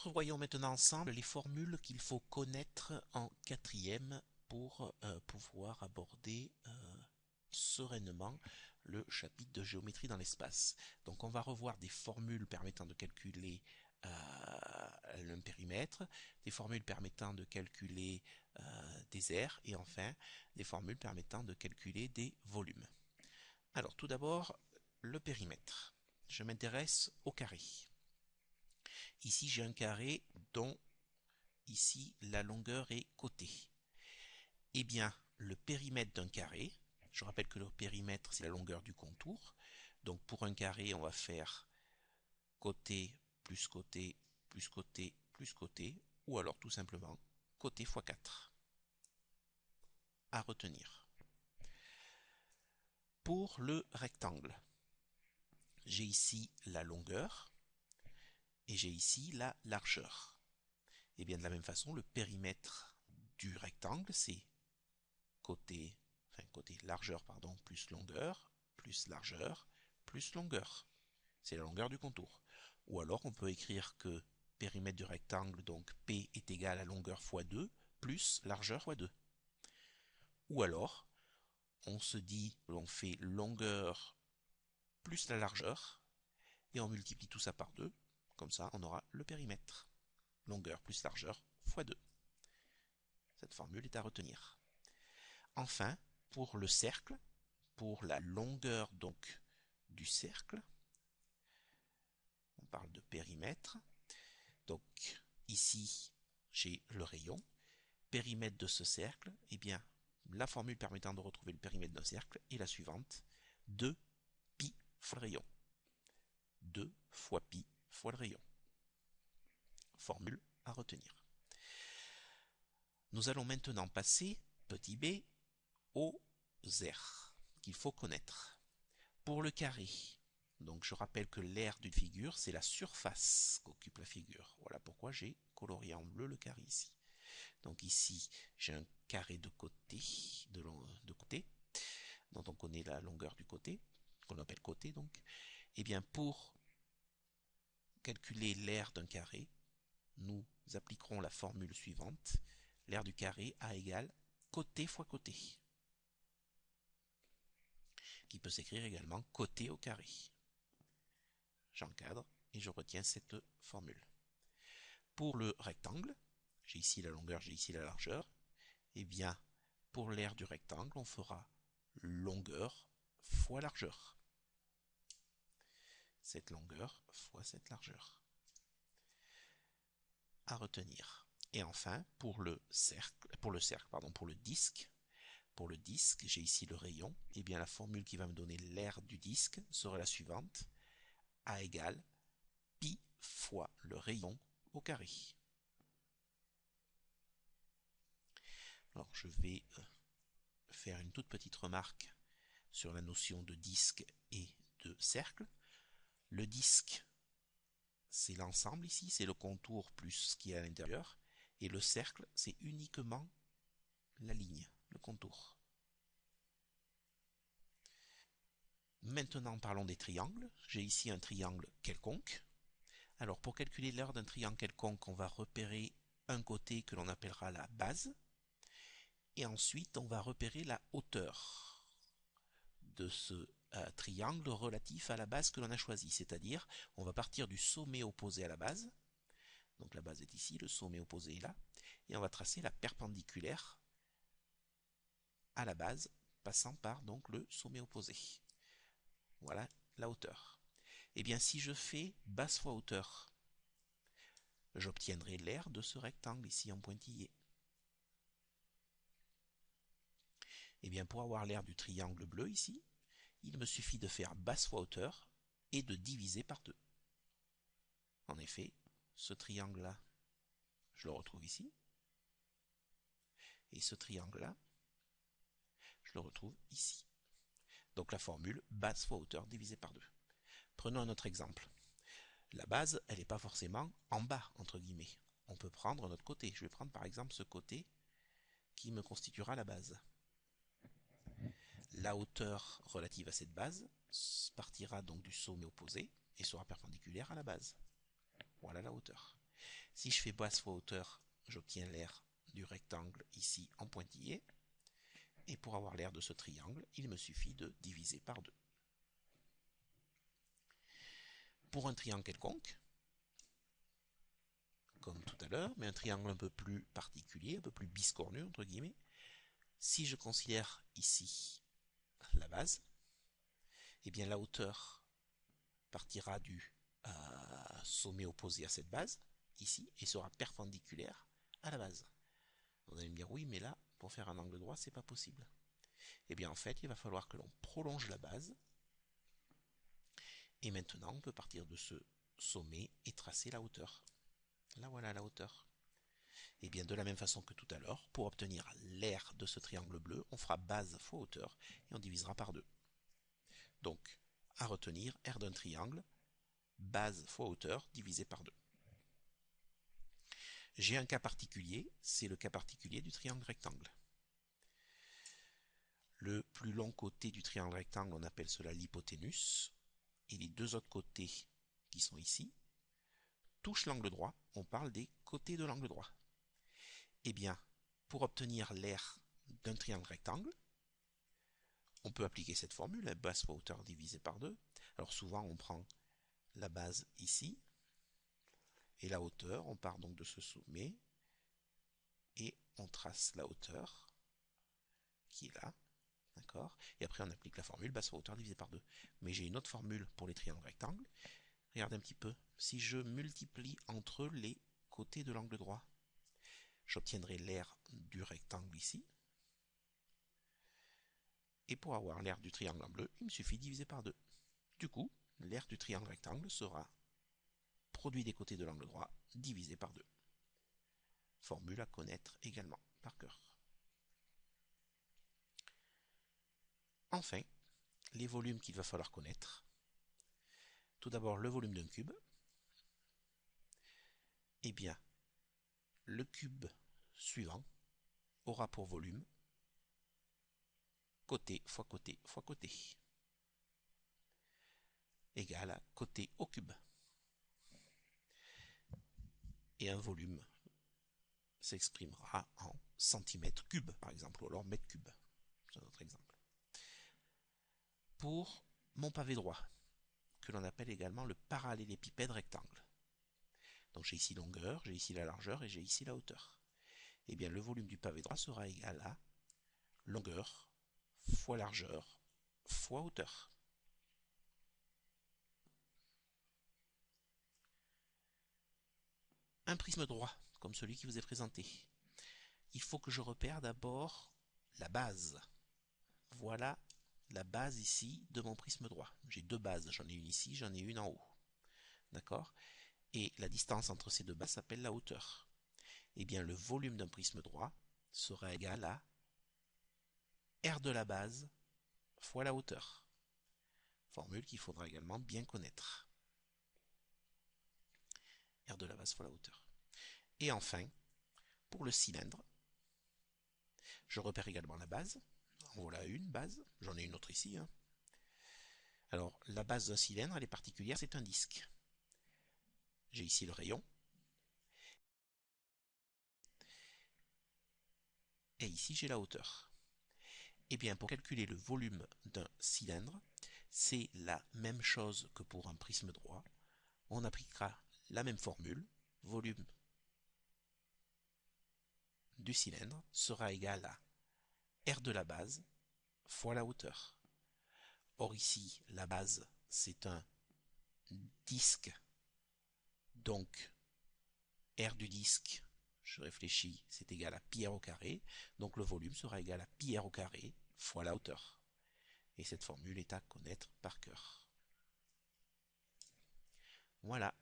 Revoyons maintenant ensemble les formules qu'il faut connaître en quatrième pour pouvoir aborder sereinement le chapitre de géométrie dans l'espace. Donc on va revoir des formules permettant de calculer un périmètre, des formules permettant de calculer des aires et enfin des formules permettant de calculer des volumes. Alors tout d'abord, le périmètre. Je m'intéresse au carré. Ici j'ai un carré dont ici la longueur est cotée. Eh bien, le périmètre d'un carré, je rappelle que le périmètre c'est la longueur du contour, donc pour un carré on va faire côté plus côté plus côté plus côté, ou alors tout simplement côté fois 4. À retenir. Pour le rectangle, j'ai ici la longueur et j'ai ici la largeur. Et bien de la même façon, le périmètre du rectangle, c'est côté largeur, plus longueur, plus largeur, plus longueur. C'est la longueur du contour. Ou alors on peut écrire que périmètre du rectangle, donc P est égal à longueur fois 2, plus largeur fois 2. Ou alors, on se dit, on fait longueur plus la largeur, et on multiplie tout ça par 2, comme ça on aura le périmètre. Longueur plus largeur fois 2. Cette formule est à retenir. Enfin, pour le cercle, pour la longueur donc du cercle, on parle de périmètre. Donc ici, j'ai le rayon. Périmètre de ce cercle, eh bien, la formule permettant de retrouver le périmètre d'un cercle est la suivante. 2 pi fois le rayon. 2 fois pi fois le rayon. Formule à retenir. Nous allons maintenant passer, petit b, aux aires qu'il faut connaître. Pour le carré, donc je rappelle que l'aire d'une figure, c'est la surface qu'occupe la figure. Voilà pourquoi j'ai colorié en bleu le carré ici. Donc ici, j'ai un carré de côté, de côté, dont on connaît la longueur du côté, qu'on appelle côté donc. Et bien pour calculer l'aire d'un carré, nous appliquerons la formule suivante. L'aire du carré A égale côté fois côté, qui peut s'écrire également côté au carré. J'encadre et je retiens cette formule. Pour le rectangle, j'ai ici la longueur, j'ai ici la largeur. Eh bien, pour l'aire du rectangle, on fera longueur fois largeur. Cette longueur fois cette largeur. À retenir. Et enfin, pour le disque, j'ai ici le rayon. Eh bien, la formule qui va me donner l'aire du disque sera la suivante. A égale pi fois le rayon au carré. Alors, je vais faire une toute petite remarque sur la notion de disque et de cercle. Le disque, c'est l'ensemble ici, c'est le contour plus ce qui est à l'intérieur. Et le cercle, c'est uniquement la ligne, le contour. Maintenant, parlons des triangles. J'ai ici un triangle quelconque. Alors, pour calculer l'aire d'un triangle quelconque, on va repérer un côté que l'on appellera la base. Et ensuite, on va repérer la hauteur de ce triangle relatif à la base que l'on a choisie. C'est-à-dire, on va partir du sommet opposé à la base. Donc la base est ici, le sommet opposé est là. Et on va tracer la perpendiculaire à la base, passant par donc le sommet opposé. Voilà la hauteur. Et bien si je fais base fois hauteur, j'obtiendrai l'aire de ce rectangle ici en pointillé. Et bien pour avoir l'aire du triangle bleu ici, il me suffit de faire base fois hauteur et de diviser par 2. En effet, ce triangle-là, je le retrouve ici. Et ce triangle-là, je le retrouve ici. Donc la formule base fois hauteur divisé par 2. Prenons un autre exemple. La base, elle n'est pas forcément en bas, entre guillemets. On peut prendre un autre côté. Je vais prendre par exemple ce côté qui me constituera la base. La hauteur relative à cette base partira donc du sommet opposé et sera perpendiculaire à la base. Voilà la hauteur. Si je fais base fois hauteur, j'obtiens l'aire du rectangle ici en pointillé. Et pour avoir l'aire de ce triangle, il me suffit de diviser par 2. Pour un triangle quelconque, comme tout à l'heure, mais un triangle un peu plus particulier, un peu plus biscornu, entre guillemets, si je considère ici la base, eh bien la hauteur partira du sommet opposé à cette base, ici, et sera perpendiculaire à la base. Vous allez me dire, oui, mais là, pour faire un angle droit, c'est pas possible. Eh bien, en fait, il va falloir que l'on prolonge la base. Et maintenant, on peut partir de ce sommet et tracer la hauteur. Là, voilà la hauteur. Et bien, de la même façon que tout à l'heure, pour obtenir l'aire de ce triangle bleu, on fera base fois hauteur et on divisera par 2. Donc, à retenir, aire d'un triangle, base fois hauteur divisé par 2. J'ai un cas particulier, c'est le cas particulier du triangle rectangle. Le plus long côté du triangle rectangle, on appelle cela l'hypoténuse. Et les deux autres côtés, qui sont ici, touchent l'angle droit. On parle des côtés de l'angle droit. Eh bien, pour obtenir l'aire d'un triangle rectangle, on peut appliquer cette formule, base fois hauteur divisé par 2. Alors souvent, on prend la base ici, et la hauteur, on part donc de ce sommet, et on trace la hauteur, qui est là, d'accord? Et après, on applique la formule base fois hauteur divisé par 2. Mais j'ai une autre formule pour les triangles rectangles. Regardez un petit peu. Si je multiplie entre les côtés de l'angle droit, j'obtiendrai l'aire du rectangle ici. Et pour avoir l'aire du triangle en bleu, il me suffit de diviser par 2. Du coup, l'aire du triangle rectangle sera produit des côtés de l'angle droit divisé par 2. Formule à connaître également par cœur. Enfin, les volumes qu'il va falloir connaître. Tout d'abord, le volume d'un cube. Eh bien, le cube suivant aura pour volume côté fois côté fois côté égale à côté au cube. Et un volume s'exprimera en centimètres cubes, par exemple, ou alors mètres cubes. C'est un autre exemple. Pour mon pavé droit, que l'on appelle également le parallélépipède rectangle. Donc j'ai ici longueur, j'ai ici la largeur et j'ai ici la hauteur. Eh bien, le volume du pavé droit sera égal à longueur fois largeur fois hauteur. Un prisme droit, comme celui qui vous est présenté. Il faut que je repère d'abord la base. Voilà la base ici de mon prisme droit. J'ai deux bases, j'en ai une ici, j'en ai une en haut. D'accord? Et la distance entre ces deux bases s'appelle la hauteur. Eh bien, le volume d'un prisme droit sera égal à R de la base fois la hauteur. Formule qu'il faudra également bien connaître. R de la base fois la hauteur. Et enfin, pour le cylindre, je repère également la base. Voilà une base, j'en ai une autre ici. Alors, la base d'un cylindre, elle est particulière, c'est un disque. J'ai ici le rayon. Et ici, j'ai la hauteur. Eh bien, pour calculer le volume d'un cylindre, c'est la même chose que pour un prisme droit. On appliquera la même formule. Volume du cylindre sera égal à R de la base fois la hauteur. Or ici, la base, c'est un disque. Donc, R du disque, je réfléchis, c'est égal à pi r au carré. Donc le volume sera égal à pi r au carré fois la hauteur. Et cette formule est à connaître par cœur. Voilà.